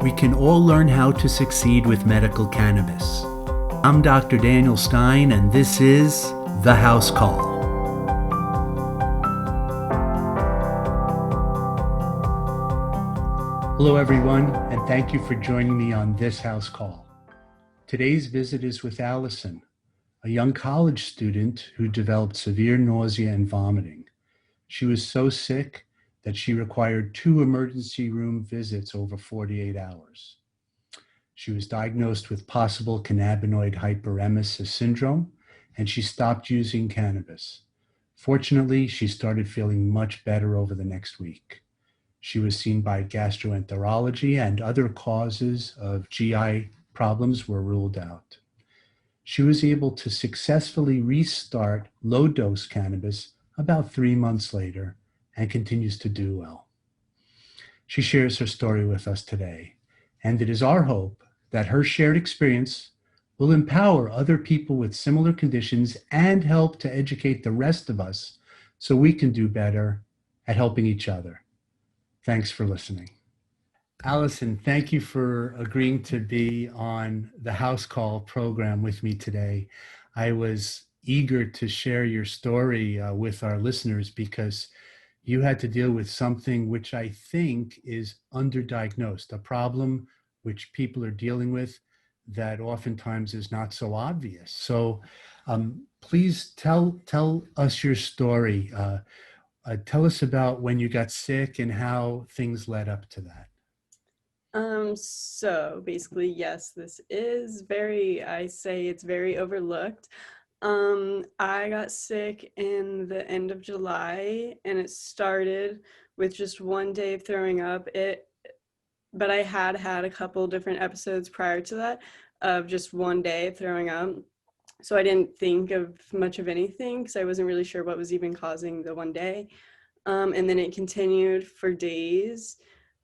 we can all learn how to succeed with medical cannabis. I'm Dr. Daniel Stein, and this is The House Call. Hello, everyone, and thank you for joining me on this House Call. Today's visit is with Allison, a young college student who developed severe nausea and vomiting. She was so sick that she required 2 emergency room visits over 48 hours. She was diagnosed with possible cannabinoid hyperemesis syndrome, and she stopped using cannabis. Fortunately, she started feeling much better over the next week. She was seen by gastroenterology, and other causes of GI problems were ruled out. She was able to successfully restart low-dose cannabis about 3 months later and continues to do well. She shares her story with us today, and it is our hope that her shared experience will empower other people with similar conditions and help to educate the rest of us so we can do better at helping each other. Thanks for listening. Allison, thank you for agreeing to be on the House Call program with me today. I was eager to share your story with our listeners because you had to deal with something which I think is underdiagnosed, a problem which people are dealing with that oftentimes is not so obvious. So please tell us your story. Tell us about when you got sick and how things led up to that. So basically, yes, this is it's very overlooked. I got sick in the end of July, and it started with just one day of throwing up. But I had a couple different episodes prior to that of just one day of throwing up. So I didn't think of much of anything because I wasn't really sure what was even causing the one day. And then it continued for days.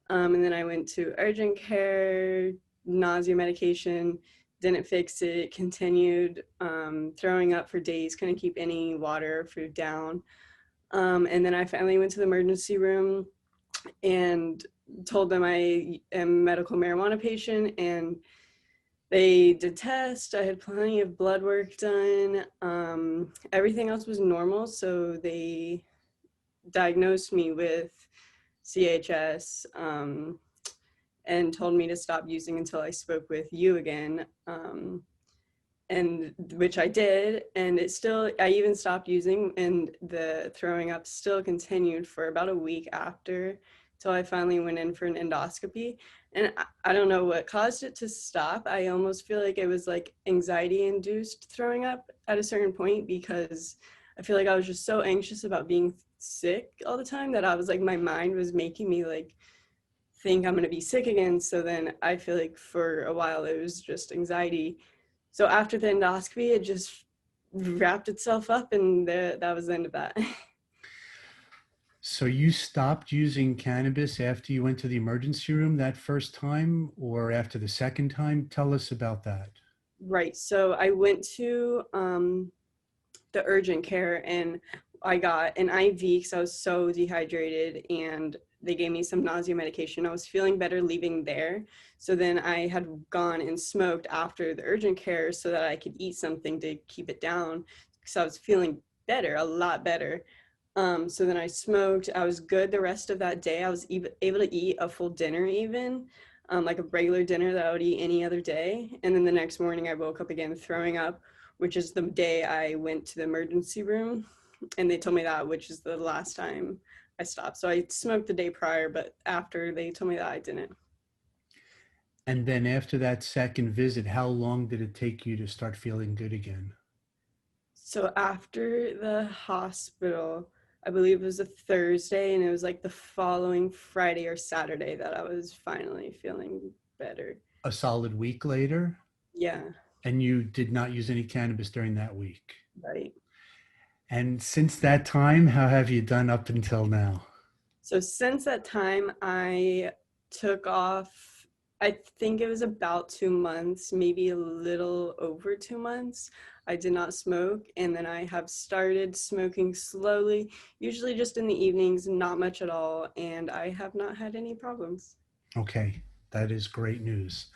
And then I went to urgent care, nausea medication, didn't fix it, continued throwing up for days, couldn't keep any water or food down. And then I finally went to the emergency room and told them I am a medical marijuana patient, and they did tests. I had plenty of blood work done. Everything else was normal, so they diagnosed me with CHS and told me to stop using until I spoke with you again, and which I did, and I even stopped using, and the throwing up still continued for about a week after, till I finally went in for an endoscopy. And I don't know what caused it to stop. I almost feel like it was like anxiety induced throwing up at a certain point, because I feel like I was just so anxious about being sick all the time that I was like, my mind was making me like think I'm going to be sick again. So then I feel like for a while it was just anxiety. So after the endoscopy, it just wrapped itself up, and that was the end of that. So you stopped using cannabis after you went to the emergency room that first time, or after the second time? Tell us about that. Right. So I went to the urgent care, and I got an IV because I was so dehydrated, and they gave me some nausea medication. I was feeling better leaving there. So then I had gone and smoked after the urgent care so that I could eat something to keep it down, because I was feeling better, a lot better. So then I smoked. I was good the rest of that day. I was able to eat a full dinner even, like a regular dinner that I would eat any other day. And then the next morning I woke up again throwing up, which is the day I went to the emergency room, and they told me that, which is the last time I stopped. So I smoked the day prior, but after they told me that I didn't. And then after that second visit, how long did it take you to start feeling good again? So after the hospital, I believe it was a Thursday, and it was like the following Friday or Saturday that I was finally feeling better. A solid week later? Yeah, And you did not use any cannabis during that week. right. And since that time, how have you done up until now? So since that time, I took off, I think it was about 2 months, maybe a little over 2 months. I did not smoke, and then I have started smoking slowly, usually just in the evenings, not much at all, and I have not had any problems. Okay, That is great news.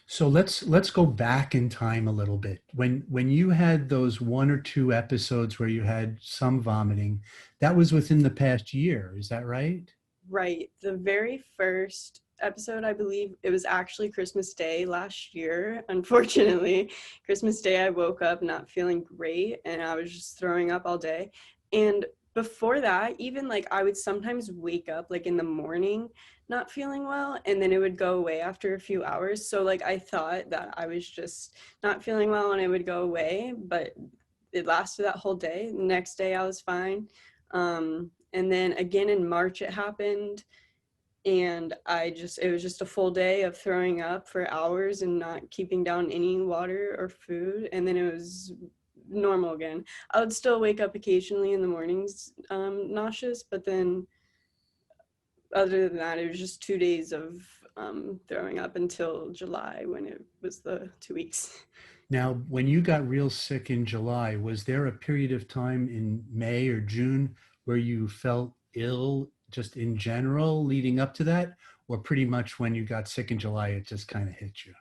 So let's go back in time a little bit. When you had those one or two episodes where you had some vomiting, that was within the past year, is that right? Right. The very first episode, I believe it was actually Christmas Day last year. Unfortunately, Christmas Day, I woke up not feeling great and I was just throwing up all day. And before that, even like I would sometimes wake up like in the morning not feeling well and then it would go away after a few hours. So like I thought that I was just not feeling well and it would go away, but it lasted that whole day. The next day I was fine. And then again in March it happened, and it was just a full day of throwing up for hours and not keeping down any water or food, and then it was normal again. I would still wake up occasionally in the mornings nauseous, but then other than that, it was just 2 days of throwing up until July when it was the 2 weeks. Now, when you got real sick in July, was there a period of time in May or June where you felt ill just in general leading up to that? Or pretty much when you got sick in July, it just kind of hit you?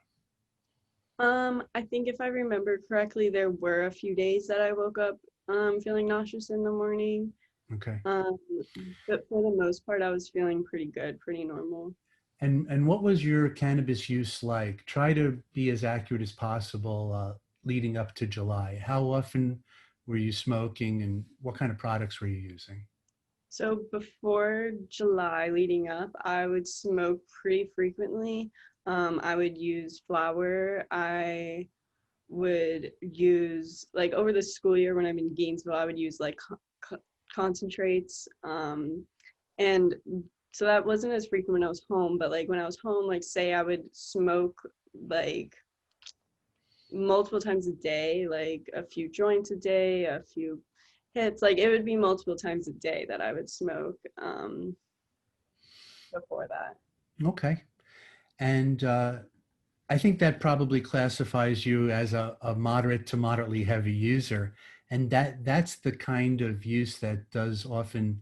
I think if I remember correctly, there were a few days that I woke up feeling nauseous in the morning. Okay. Um, but for the most part, I was feeling pretty good, pretty normal. And what was your cannabis use like? Try to be as accurate as possible leading up to July. How often were you smoking and what kind of products were you using? So before July leading up, I would smoke pretty frequently. I would use flower. I would use, like over the school year when I'm in Gainesville, I would use like concentrates. And so that wasn't as frequent when I was home, but like when I was home, like say I would smoke like multiple times a day, like a few joints a day, a few hits, like it would be multiple times a day that I would smoke before that. Okay. And I think that probably classifies you as a moderate to moderately heavy user. And that's the kind of use that does often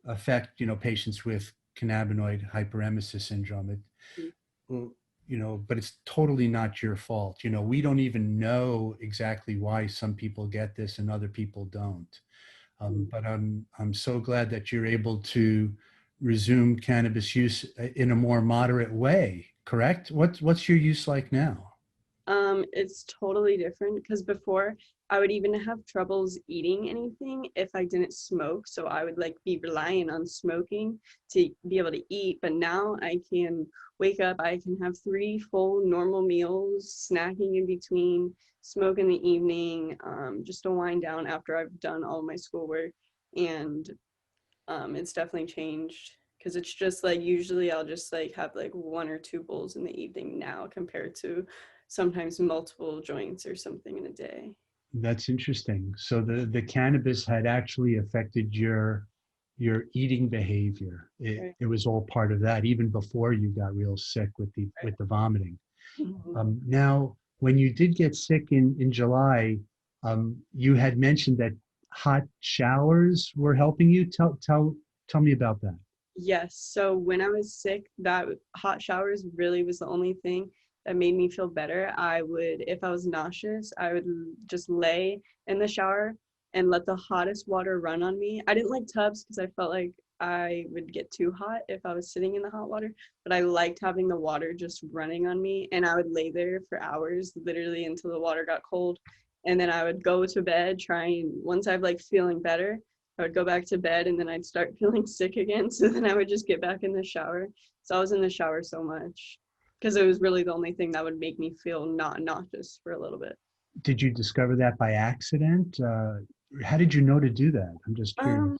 affect, patients with cannabinoid hyperemesis syndrome. But it's totally not your fault. We don't even know exactly why some people get this and other people don't. But I'm so glad that you're able to resume cannabis use in a more moderate way. Correct? What's your use like now? It's totally different because before I would even have troubles eating anything if I didn't smoke. So I would like be relying on smoking to be able to eat. But now I can wake up, I can have 3 full normal meals, snacking in between, smoke in the evening, just to wind down after I've done all my schoolwork. And it's definitely changed because it's just like usually I'll just like have like 1 or 2 bowls in the evening now compared to sometimes multiple joints or something in a day. That's interesting. So the cannabis had actually affected your eating behavior. It, Right. it was all part of that, even before you got real sick with the vomiting. Mhm. Now, when you did get sick in July, you had mentioned that hot showers were helping you. Tell me about that. Yes. So when I was sick, that hot showers really was the only thing that made me feel better. I would, if I was nauseous, I would just lay in the shower and let the hottest water run on me. I didn't like tubs because I felt like I would get too hot if I was sitting in the hot water, but I liked having the water just running on me. And I would lay there for hours, literally until the water got cold. And then I would go to bed, trying, once I've like feeling better, I would go back to bed and then I'd start feeling sick again. So then I would just get back in the shower. So I was in the shower so much because it was really the only thing that would make me feel not nauseous for a little bit. Did you discover that by accident? How did you know to do that? I'm just curious. Um,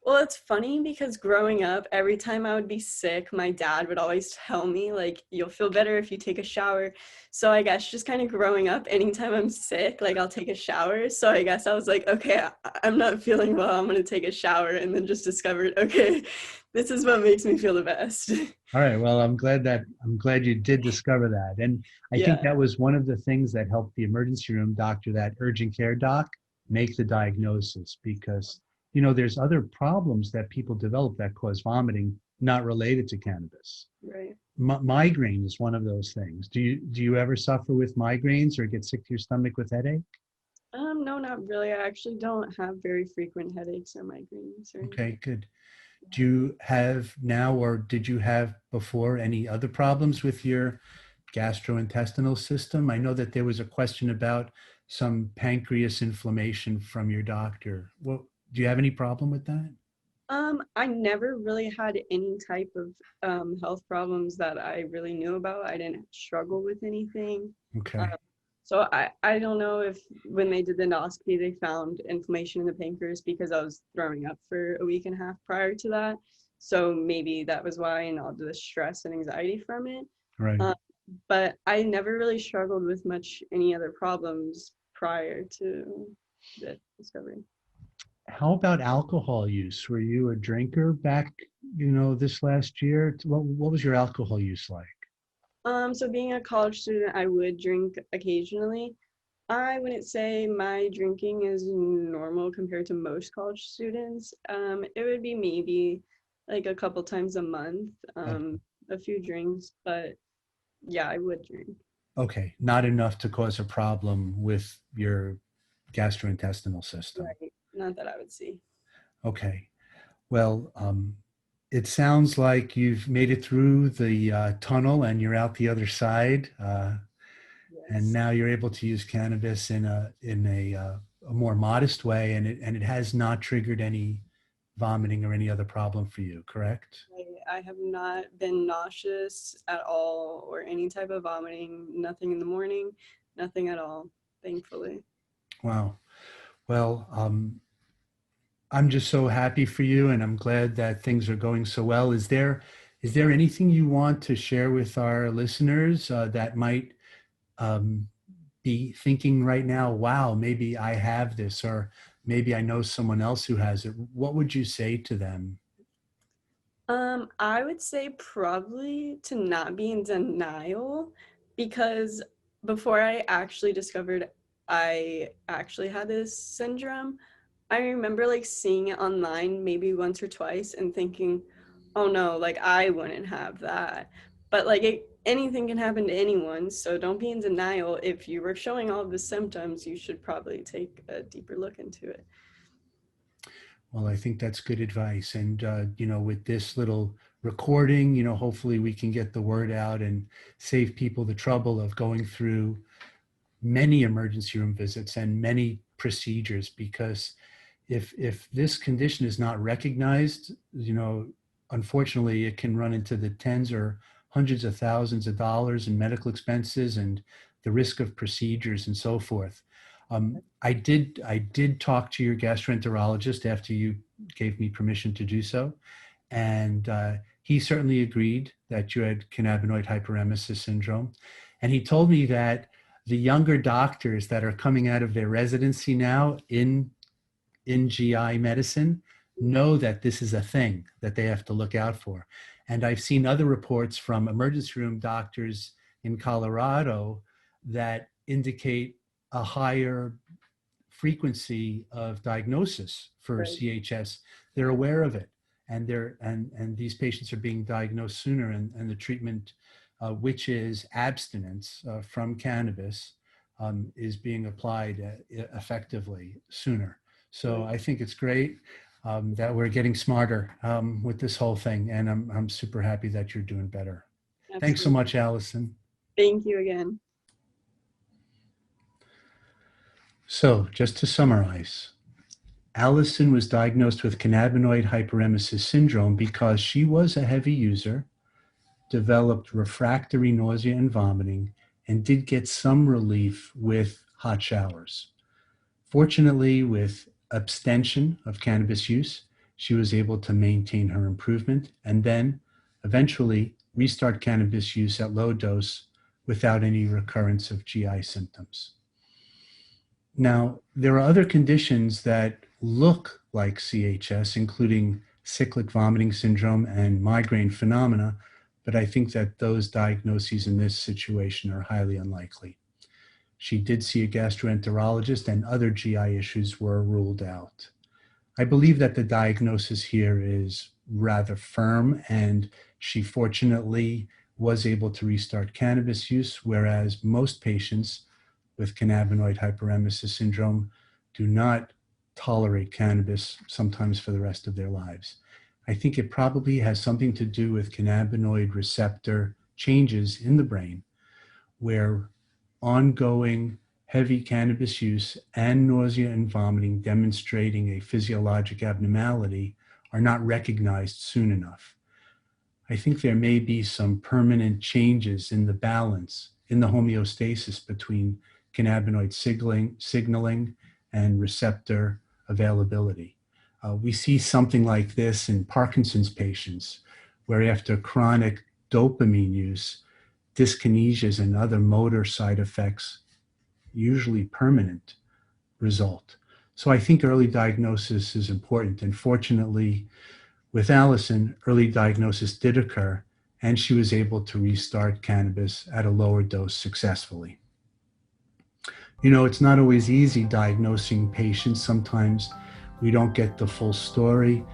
Well, it's funny because growing up, every time I would be sick, my dad would always tell me, like, you'll feel better if you take a shower. So I guess just kind of growing up, anytime I'm sick, like, I'll take a shower. So I guess I was like, okay, I'm not feeling well. I'm going to take a shower. And then just discovered, okay, this is what makes me feel the best. All right. Well, I'm glad you did discover that. And I think Yeah, that was one of the things that helped the emergency room doctor, that urgent care doc, make the diagnosis because, there's other problems that people develop that cause vomiting not related to cannabis. right. Migraine is one of those things. Do you ever suffer with migraines or get sick to your stomach with headache? No, not really. I actually don't have very frequent headaches or migraines or anything. Okay, good. Do you have now, or did you have before, any other problems with your gastrointestinal system? I know that there was a question about some pancreas inflammation from your doctor. Well, do you have any problem with that? I never really had any type of health problems that I really knew about. I didn't struggle with anything. Um, Okay. so I don't know if when they did the endoscopy, they found inflammation in the pancreas because I was throwing up for a week and a half prior to that. So maybe that was why, and all the stress and anxiety from it. Right. Um, but I never really struggled with much any other problems prior to the discovery. How about alcohol use? Were you a drinker back, this last year? What was your alcohol use like? So being a college student, I would drink occasionally. I wouldn't say my drinking is normal compared to most college students. It would be maybe like a couple times a month, Uh, a few drinks, but yeah, I would drink. okay, not enough to cause a problem with your gastrointestinal system. Right. Not that I would see. Okay. Well, it sounds like you've made it through the tunnel and you're out the other side, and Yes. now you're able to use cannabis in a more modest way, and it has not triggered any vomiting or any other problem for you, correct? I have not been nauseous at all or any type of vomiting, nothing in the morning, nothing at all, thankfully. Wow. Well, I'm just so happy for you, and I'm glad that things are going so well. Is there anything you want to share with our listeners that might um, be thinking right now, wow, maybe I have this, or maybe I know someone else who has it? What would you say to them? I would say probably to not be in denial because before I actually discovered I actually had this syndrome, I remember like seeing it online maybe once or twice and thinking, oh no, like I wouldn't have that. But like anything can happen to anyone, so don't be in denial. If you were showing all of the symptoms, you should probably take a deeper look into it. Well, I think that's good advice. And, with this little recording, hopefully we can get the word out and save people the trouble of going through many emergency room visits and many procedures, because if this condition is not recognized, unfortunately, it can run into the tens or hundreds of thousands of dollars in medical expenses and the risk of procedures and so forth. I did talk to your gastroenterologist after you gave me permission to do so, and he certainly agreed that you had cannabinoid hyperemesis syndrome, and he told me that the younger doctors that are coming out of their residency now in GI medicine know that this is a thing that they have to look out for. And I've seen other reports from emergency room doctors in Colorado that indicate a higher frequency of diagnosis for Right. CHS. They're aware of it, and these patients are being diagnosed sooner, and the treatment, which is abstinence from cannabis, is being applied effectively sooner. So Right. I think it's great that we're getting smarter with this whole thing, and I'm super happy that you're doing better. Thanks so Absolutely. much, Allison. Thank you again. So just to summarize, Allison was diagnosed with cannabinoid hyperemesis syndrome because she was a heavy user, developed refractory nausea and vomiting, and did get some relief with hot showers. Fortunately, with abstention of cannabis use, she was able to maintain her improvement and then eventually restart cannabis use at low dose without any recurrence of GI symptoms. Now, there are other conditions that look like CHS, including cyclic vomiting syndrome and migraine phenomena, but I think that those diagnoses in this situation are highly unlikely. She did see a gastroenterologist, and other GI issues were ruled out. I believe that the diagnosis here is rather firm, and she fortunately was able to restart cannabis use, whereas most patients with cannabinoid hyperemesis syndrome do not tolerate cannabis, sometimes for the rest of their lives. I think it probably has something to do with cannabinoid receptor changes in the brain, where ongoing heavy cannabis use and nausea and vomiting demonstrating a physiologic abnormality are not recognized soon enough. I think there may be some permanent changes in the balance, in the homeostasis between cannabinoid signaling and receptor availability. We see something like this in Parkinson's patients, where after chronic dopamine use, dyskinesias and other motor side effects, usually permanent, result. So I think early diagnosis is important. And fortunately, with Allison, early diagnosis did occur, and she was able to restart cannabis at a lower dose successfully. You know, it's not always easy diagnosing patients. Sometimes we don't get the full story.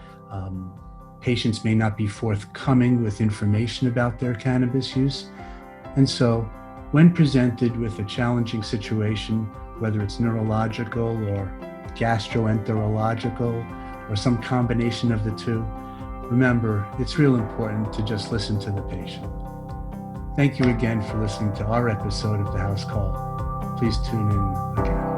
Patients may not be forthcoming with information about their cannabis use. And so when presented with a challenging situation, whether it's neurological or gastroenterological or some combination of the two, remember, it's real important to just listen to the patient. Thank you again for listening to our episode of The House Call. Please tune in again.